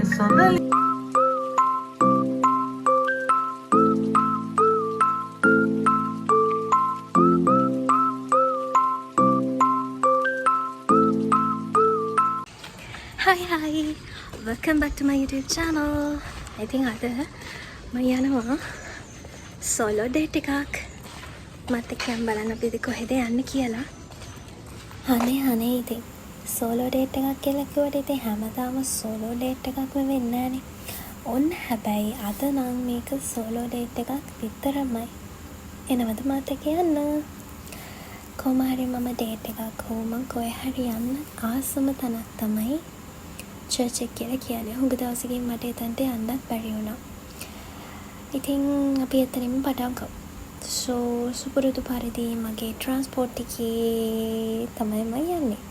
සඳලි Hi, welcome back to my YouTube channel. ඉතින් අද මම යනවා solo date එකක්. මත් එක්කම බලන්න අපි ඉතින් කොහෙද යන්නේ කියලා. අනේ ඉතින් solo date එකක් කියලා කිව්වට ඉතින් හැමදාම solo date එකක්ම වෙන්නේ නැහනේ. ඔන්න හැබැයි අද නම් මේක solo date එකක් විතරමයි. එනවද මාත් එක්ක යන්න? කොහොම හරි මම date එකක් හෝ මම කොහේ හරි යන්න ආසම තැනක් තමයි චර්ච් එක කියලා කියන්නේ. හුඟ දවසකින් මට එතනට යන්නත් බැරි වුණා. ඉතින් අපි එතනින්ම පටන් ගමු. සුපුරුදු පරිදි මගේ ට්‍රාන්ස්පෝර්ට් එකේ තමයි මම යන්නේ.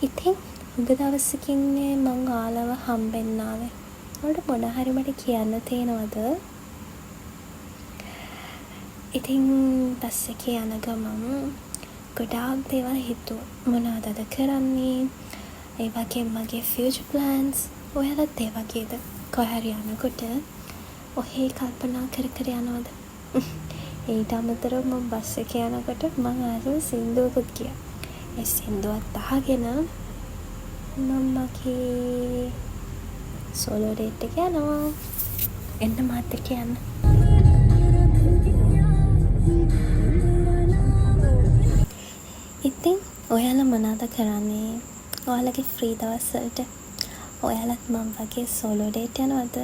ඉතින් හුඟ දවසකින් මං ආලව හම්බෙන්න ආවේ. ඔයාලට මොන හරි මට කියන්න තියෙනවද? ඉතින් බස් එකේ යන ගමන් ගොඩාක් දේවල් හිතුවා. මොනවද අද කරන්නේ? ඒ වගේ මගේ ෆියුචර් ප්ලෑන්ස් ඔයාලත් ඒ වගේද? කොහේ හරි යනකොට ඔහේ කල්පනා කර යනවද? ඊට අමතරව මම බස් එකේ යනකොට මම ආසම සින්දුවකුත් කියා. ඒ සින්දුවත් අහගෙන මම මගේ සෝලෝ ඩේට් එක යනවා. එන්න මාත් එක්ක යන්න. ඉතින් ඔයාලා මොනවද කරන්නේ? ඔයාලගේ ෆ්‍රී දවස්වලට ඔයාලත් මම වගේ සෝලෝ ඩේට් යනවද?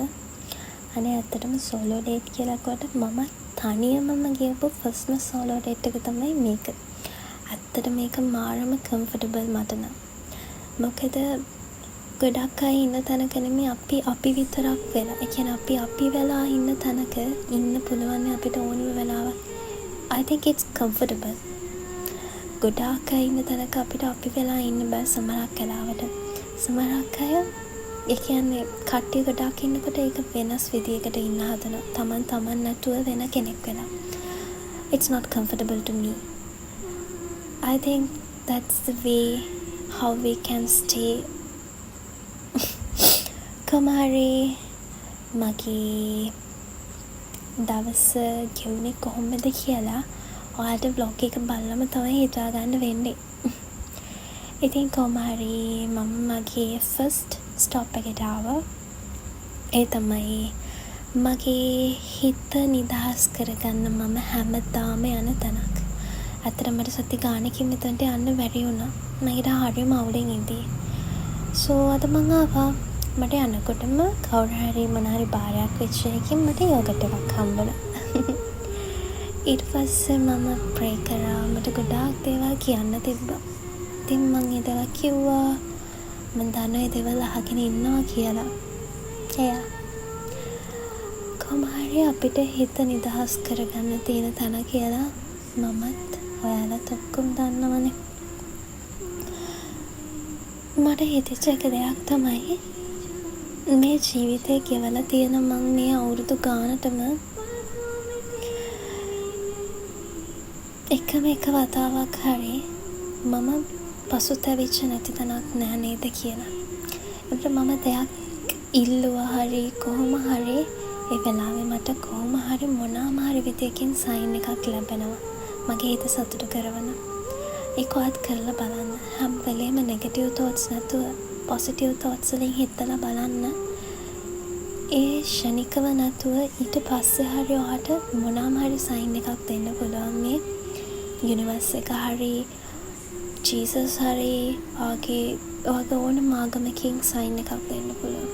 අනේ ඇත්තටම සෝලෝ ඩේට් කියලා කොට මම තනියමම ගියපු ෆස්ට්ම සෝලෝ ඩේට් එක තමයි මේක. ඇත්තට මේක මාරම කම්ෆර්ටබල් මට නම්. මොකද ගොඩක් අය ඉන්න තැනක නෙමෙයි අපි විතරක් වෙලා. ඒ කියන්නේ අපි වෙලා ඉන්න තැනක ඉන්න පුළුවන් අපිට ඕනම වෙලාවක්. I think it's comfortable. ගොඩාක් අය ඉන්න තැනක අපිට අපි වෙලා ඉන්න බෑ සමහරක් වෙලාවට. සමහරක් අය ඒ කියන්නේ කට්ටිය ගොඩාක් ඉන්නකොට ඒක වෙනස් විදියකට ඉන්න හදනවා. තමන් නැතුව වෙන කෙනෙක් වෙලා. It's not comfortable to me. I think that's the way how we can stay. කමාරි මගේ දවස ගෙවුනේ කොහොමද කියලා ඔයාලට vlog එක බලලම තමයි හිතා ගන්න වෙන්නේ. ඉතින් කොහොම හරි මම මගේ first stop එකට ආවා. ඒ තමයි මගේ හිත නිදහස් කරගන්න මම හැමදාම යන තැනක්. අතට මට සති ගානකින් මෙතනට යන්න බැරි වුණා. මම ඊට හරියම අවුලෙන් ඉඳී. අද මං ආවා. මට යනකොටම කවුරු හරි මොන හරි බාරයක් වෙච්ච එකකින් මට යෝගට් එකක් හම්බුණා. ඊට පස්සේ මම ප්‍රේ කරා. මට ගොඩාක් දේවල් කියන්න තිබ්බා. ඉතින් මං ඒ දේවල් කිව්වා. මම දන්නවා ඒ දේවල් අහගෙන ඉන්නවා කියලා. එයා කොහොම හරි අපිට හිත නිදහස් කරගන්න තියෙන තැන කියලා මමත් ඔයාලත් ඔක්කොම දන්නවනේ. මට හිතෙච්ච එක දෙයක් තමයි මේ ජීවිතේ ගෙවලා තියෙන මං මේ අවුරුදු ගානටම එකම එක වතාවක් හරි මම පසුතැවිච්ච නැති තැනක් නෑ නේද කියලා. ඒකට මම දෙයක් ඉල්ලුවා හරි කොහොම හරි ඒ වෙලාවේ මට කොහොම හරි මොනවාම හරි විදියකින් සයින් එකක් ලැබෙනවා. මගේ හිත සතුටු කරවන. ඒකවත් කරලා බලන්න. හැම වෙලේම නෙගටිව් thoughts නැතුව පොසිටිව් thoughts වලින් හිතලා බලන්න. ඒ ශනිකව නැතුව ඊට පස්සේ හරි ඔයාට මොනවාම හරි සයින් එකක් දෙන්න පුළුවන්. මේ යුනිවර්ස් එක හරි ජීසස් හරි ඔයාගේ ඕන මාගමකින් සයින් එකක් දෙන්න පුළුවන්.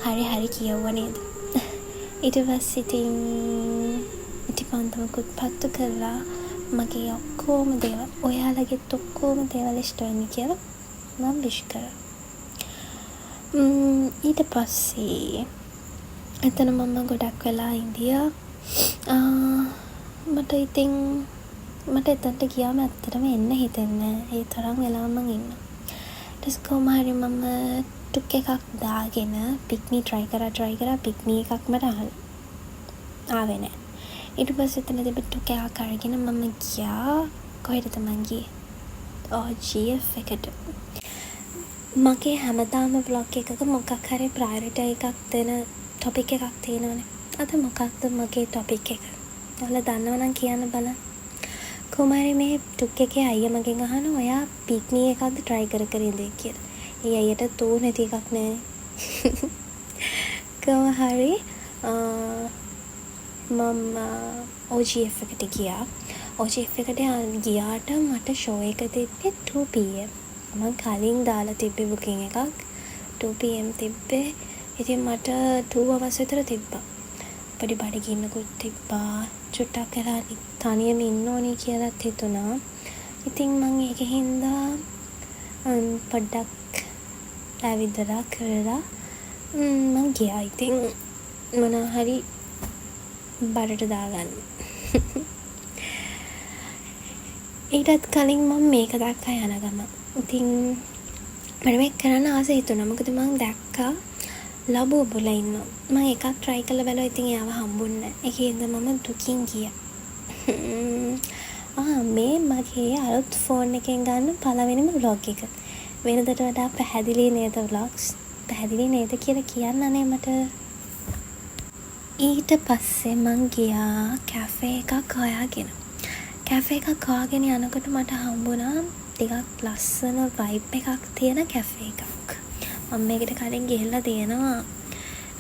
හරි කියවුවා නේද? ඊට පස්සේ ඉතිපන්තමකුත් පත්තු කරලා මගේ ඔක්කොම දේවල් ඔයාලගෙත් ඔක්කොම දේවල් ඉෂ්ට වෙන්න කියලා මම විශ් කරා. ඊට පස්සේ එතන මම ගොඩක් වෙලා ඉඳියා. මට එතනට ගියාම ඇත්තටම එන්න හිතෙන්නේ නැහැ. ඒ තරම් වෙලා මං ඉන්නවා. ඊට පස්සේ කොහොම හරි මම ටුක් එකක් දාගෙන පික්නි try කරා පික්නි එකක් මට ආවේ නැහැ. ඊට පස්සේ එතන තිබ්බ ටුක් එකක් අරගෙන මම ගියා. කොහෙටද මං ගියේ? GF එකට. මගේ හැමදාම බ්ලොග් එකක මොකක් හරි ප්‍රයොරිටි එකක් දෙන ටොපික් එකක් තියෙනවනේ. අද මොකක්ද මගේ ටොපික් එක? ඔයාලා දන්නවනම් කියන්න බලන්න. කොහමරි මේ ටුක් එකේ අයියා මගෙන් අහනවා ඔයා පික්නි එකක්ද try කර ඉඳී කියලා. ඒ අයියට තෝ නැති එකක් නෑ. කොහොම හරි මම OGF එකට ගියා. OGF එකට ගියාට මට ෂෝ එක තිබ්බේ 2 PM. මම කලින් දාලා තිබ්බේ බුකින් එකක් 2 PM තිබ්බේ. ඉතින් මට 2 hours විතර තිබ්බා. පොඩි බඩගින්නකුත් තිබ්බා. චුට්ටක් කරලා තනියම ඉන්න ඕනේ කියලාත් හිතුණා. ඉතින් මම ඒක හින්දා පොඩ්ඩක් ඇවිදලා කරලා මම ගියා. ඉතින් මොනවා හරි බඩට දාගන්න. ඊටත් කලින් මම මේක දැක්කා යන ගම. ඉතින් මට මේක කරන්න ආස හිතුණා. මොකද මම දැක්කා ලබු ඔබලා ඉන්නවා. මම එකක් try කරලා බැලුවා. ඉතින් එයාව හම්බුන්නේ නැහැ. ඒකෙන්ද මම දුකින් ගියා. මේ මගේ අලුත් ෆෝන් එකෙන් ගන්න පළවෙනිම vlog එක. වෙනදට වඩා පැහැදිලි නේද vlogs? පැහැදිලි නේද කියලා කියන්නනේ මට. ඊට පස්සේ මං ගියා කැෆේ එකක් හොයාගෙන. කැෆේ එකක් හොයාගෙන යනකොට මට හම්බුණා ටිකක් ලස්සන vibe එකක් තියෙන කැෆේ එකක්. මම මේකට කලින් ගිහිල්ලා තියෙනවා.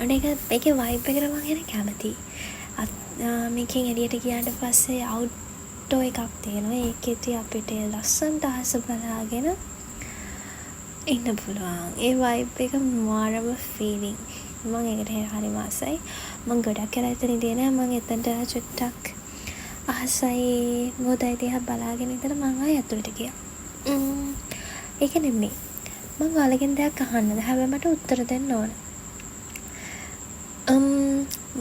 ඒකේ vibe එකට මම හරි කැමතියි. මේකෙන් එළියට ගියාට පස්සේ outdoor එකක් තියෙනවා. ඒකෙදී අපිට ලස්සනට අහස බලාගෙන ඉන්න පුළුවන්. ඒ vibe එක මාරම feeling. මම ඒකට හරි ආසයි. මම ගොඩක් වෙලා එතන ඉඳේ නෑ. මම එතනට චුට්ටක් අහසයි මොදයි දිහා බලාගෙන ඉඳලා මම ආයෙ ඇතුළට ගියා. ඒක නෙමෙයි. මම ඔයාලගෙන් දෙයක් අහන්නද? හැබැයි මට උත්තර දෙන්න ඕන.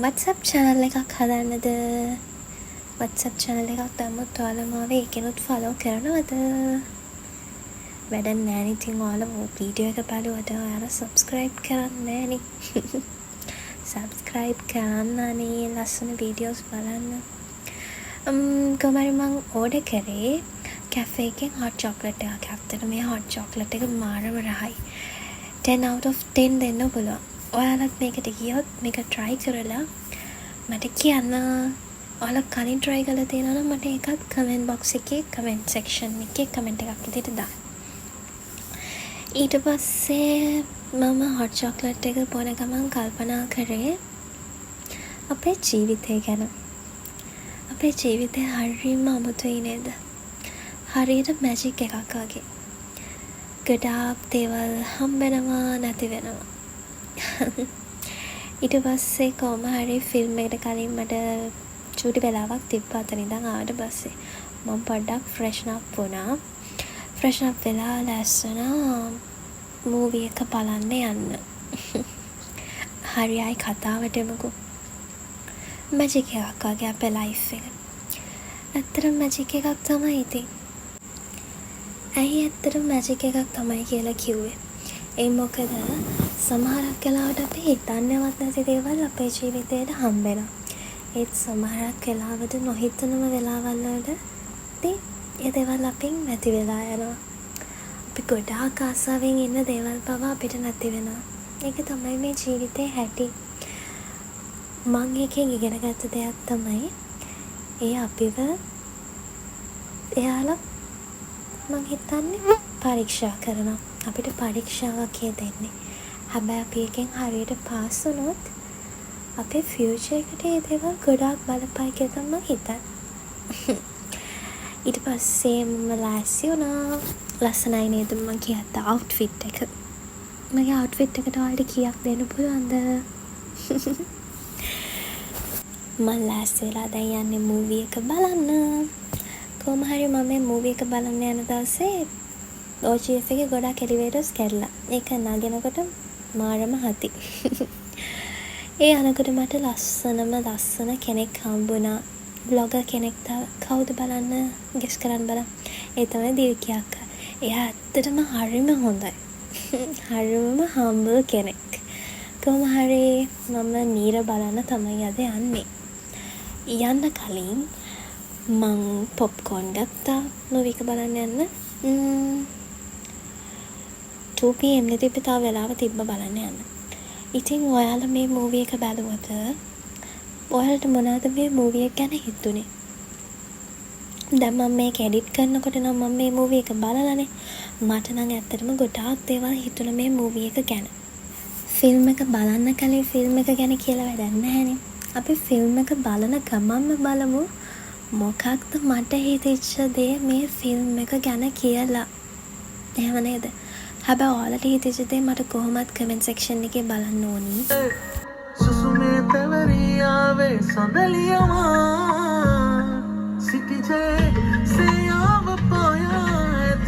WhatsApp channel එකක් හදන්නද? WhatsApp channel එකක් දැම්මොත් ඔයාලා මාව ඒකෙනුත් follow කරනවද? වැඩක් නෑනේ. ඉතින් ඔයාලා වීඩියෝ එක බලුවට ඔයාලා subscribe කරන්නේ නෑනේ. subscribe කරන්නනේ ලස්සන වීඩියෝස් බලන්න. කොහමරි මං ඕඩර් කරේ කැෆේ එකෙන් hot chocolate එකක්. ඇත්තට මේ hot chocolate එක මාරම රහයි. 10 out of 10 දෙන්න පුළුවන්. ඔයාලත් මේකට ගියොත් මේක try කරලා මට කියන්න. ඔයාලා කලින් try කරලා තියෙනවා නම් මට ඒකත් comment box එකේ comment section එකේ comment එකක් විදිහට දාන්න. ඊට පස්සේ මම hot chocolate එක බොන ගමන් කල්පනා කරේ අපේ ජීවිතය ගැන. අපේ ජීවිතය හරියම අමුතුයි නේද? හරියට මැජික් එකක් වගේ. ගොඩාක් දේවල් හම්බෙනවා නැති වෙනවා. ඊට පස්සේ කොහොම හරි ෆිල්ම් එකට කලින් මට චූටි වෙලාවක් තිබ්බා. අතන ඉඳන් ආවට පස්සේ මම පොඩ්ඩක් freshen up වුණා. freshen up වෙලා ලස්සන මූවි එක බලන්න යන්න. හරියයි කතාවට එමුකෝ. මැජික් එකක් වගේ අපේ ලයිෆ් එක. ඇත්තටම මැජික් එකක් තමයි ඉතින්. ඇයි ඇත්තටම මැජික් එකක් තමයි කියලා කිව්වේ? ඒ මොකද සමහරක් වෙලාවට අපි හිතන්නේවත් නැති දේවල් අපේ ජීවිතේට හම්බෙනවා. ඒත් සමහරක් වෙලාවට නොහිතනම වෙලාවල් වලදී ඒ දේවල් අපෙන් නැති වෙලා යනවා. අපි ගොඩාක් ආසාවෙන් ඉන්න දේවල් පවා අපිට නැති වෙනවා. ඒක තමයි මේ ජීවිතේ හැටි. මං එකෙන් ඉගෙන ගත්ත දෙයක් තමයි ඒ අපිව එයාලා මං හිතන්නේ පරීක්ෂා කරනවා. අපිට පරීක්ෂාවක් දෙන්නේ. හැබැයි අපි එකෙන් හරියට පාස් වුණොත් අපේ ෆියුචර් එකට ඒ දේවල් ගොඩාක් බලපයි කියලා තමයි හිතන්නේ. ඊට පස්සේ මම ලෑස්ති වුණා. ලස්සනයි නේද මම කියත්ත අවුට්ෆිට් එක. මගේ අවුට්ෆිට් එකට ඔයාලට කීයක් දෙන්න පුළුවන්ද? මම ලෑස්ති වෙලා දැන් යන්නේ මූවි එක බලන්න. කොහොම හරි මම මේ මූවි එක බලන්න යන දවසේ OGF එකේ ගොඩක් එලිවේටර්ස් කැඩලා. ඒක නගිනකොට මාරම හති. ඒ අනකොට මට ලස්සන කෙනෙක් හම්බුණා. බ්ලොගර් කෙනෙක්. කවුද බලන්න ගෙස් කරන්න බලන්න. ඒ තමයි දිවිකී අක්කා. එයා ඇත්තටම හරිම හොඳයි. හරිම හම්බල් කෙනෙක්. කොහොම හරි මම නීර බලන්න තමයි අද යන්නේ. යන්න කලින් මං පොප්කෝන් ගත්තා මූවි එක බලන්න යන්න. 2pm නේ තිබ්බේ. තව වෙලාව තිබ්බ බලන්න යන්න. ඉතින් ඔයාලා මේ මූවී එක බැලුවද ඔයාලට මොනවද මේ මූවී එක ගැන හිතුනේ? දැන් මම මේක එඩිට් කරනකොට නම් මම මේ මූවී එක බලලානේ. මට නම් ඇත්තටම ගොඩාක් දේවල් හිතුණා මේ මූවී එක ගැන. ෆිල්ම් එක බලන්න කලින් ෆිල්ම් එක ගැන කියලා වැඩක් නැහැනේ. අපි ෆිල්ම් එක බලන ගමන්ම බලමු මොකක්ද මට හිතෙච්ච දේ මේ ෆිල්ම් එක ගැන කියලා. එහෙම නේද? හැබැයි ඔයාලට හිතෙච්ච දේ මට කොහොමත් කමෙන්ට් සෙක්ෂන් එකේ බලන්න ඕනි. सुसुमे तवरियावे संदलियावा सिटिजे से आव पाया त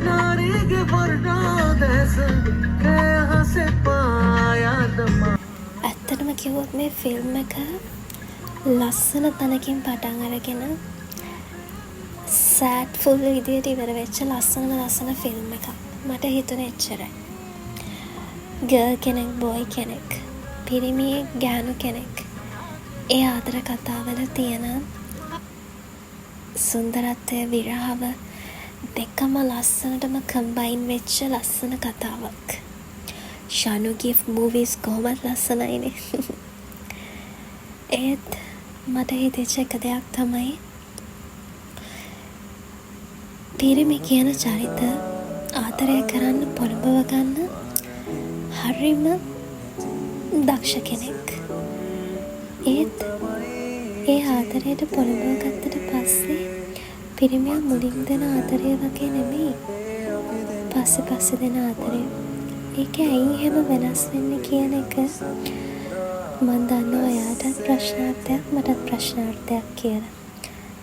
नारी के वरना देस के हसे पाया दमा. ඇත්තටම කිව්වොත් මේ ෆිල්ම් එක ලස්සන තැනකින් පටන් අරගෙන සෑඩ් ෆුල් විදියට ඉවර වෙච්ච ලස්සන ෆිල්ම් එකක්. මට හිතුනේ එච්චරයි. ගර්ල් කෙනෙක් බොයි කෙනෙක් පිරිමියෙක් ගෑනු කෙනෙක් ඒ ආදර කතාවල තියෙන සුන්දරත්වය විරහව දෙකම ලස්සනටම කම්බයින් වෙච්ච ලස්සන කතාවක්. ෂානුගේ මූවීස් කොහොමත් ලස්සනයිනේ. ඒත් මට හිතෙච්ච එක දෙයක් තමයි පිරිමි කියන චරිත ආදරය කරන්න පොළඹව ගන්න හරිම දක්ෂ කෙනෙක්. ඒත් ඒ ආදරයට පොළඹව ගත්තට පස්සේ පිරිමියා මුලින් දෙන ආදරය වගේ නෙමෙයි පස්සේ දෙන ආදරය. ඒක ඇයි එහෙම වෙනස් වෙන්නේ කියන එක මන් දන්නවා එයාටත් ප්‍රශ්නාර්ථයක් මටත් ප්‍රශ්නාර්ථයක් කියලා.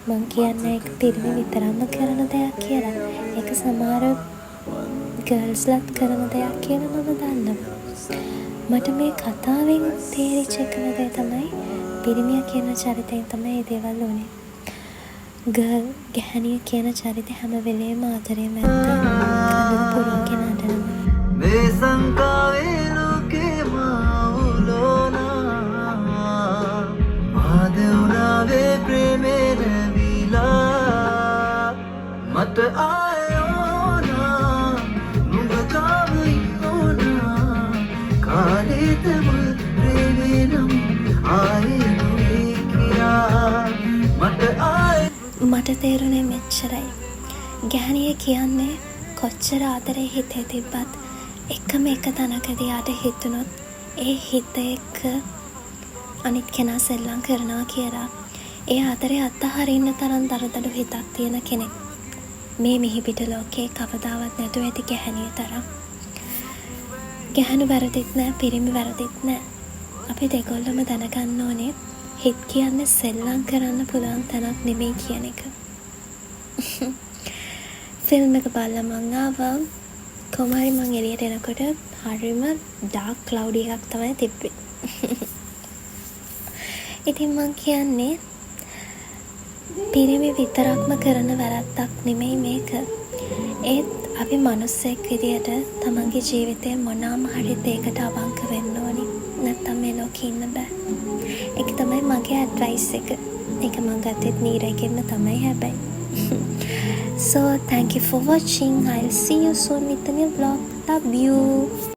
මං කියන්නේ ඒක පිරිමි විතරක්ම කරන දෙයක් කියලා. ඒක සමහර ගර්ල්ස්ලත් කරන දෙයක් කියලා මම දන්නවා. මට මේ කතාවෙන් තේරිච්ච එකම දේ තමයි පිරිමියා කියන චරිතයෙන් තමයි මේ දේවල් උනේ. ගර්ල් ගැහණිය කියන චරිතය හැම වෙලේම ආදරේ මැද්දේ කඳුළු පුරවගෙන අඬනවා. මේ සංකාවේ ලෝකේ මාඋලෝනා මාදවුනාවේ ප්‍රේමේ රැවිලා මට ආයෝනා නුඹ තාම ඉන්නෝනා කාලෙතම ප්‍රේමේ නම් ආයේ නුඹේ කියා මට තේරුනේ මෙච්චරයි. ගැහණිය කියන්නේ කොච්චර ආදරේ හිතේ තිබ්බත් එකම එක තැනකදී යාට හිතුනොත් ඒ හිත එක්ක අනිත් කෙනා සෙල්ලම් කරනවා කියලා ඒ ආදරේ අත්හරින්න තරම් දරදඬු හිතක් තියෙන කෙනෙක් මේ මිහිපිට ලෝකේ කවදාවත් නැතුව ඇති ගැහණිය තරම්. ගැහණු වැරදිත් නෑ, පිරිමි වැරදිත් නෑ. අපි දෙගොල්ලම දැනගන්න ඕනේ හිත කියන්නේ සෙල්ලම් කරන්න පුළුවන් තැනක් නෙමෙයි කියන එක. ෆිල්ම් එක බලලා මං ආවා. කොහොම හරි මං එළියට එනකොට හරිම ඩාර්ක් ක්ලවුඩි එකක් තමයි තිබ්බේ. ඉතින් මං කියන්නේ පිරිමි විතරක්ම කරන වැරද්දක් නෙමෙයි මේක. ඒත් අපි මිනිස්සෙක් විදියට තමන්ගේ ජීවිතේ මොනවාම හරි දෙයකට අවංක වෙන්න ඕනි. නැත්තම් මේ ලෝකේ ඉන්න බෑ. ඒක තමයි මගේ ඇඩ්වයිස් එක. ඒක මං ගත්තෙත් නීරගෙන්න තමයි හැබැයි. So thank you for watching. I'll see you soon with a new vlog. Love you.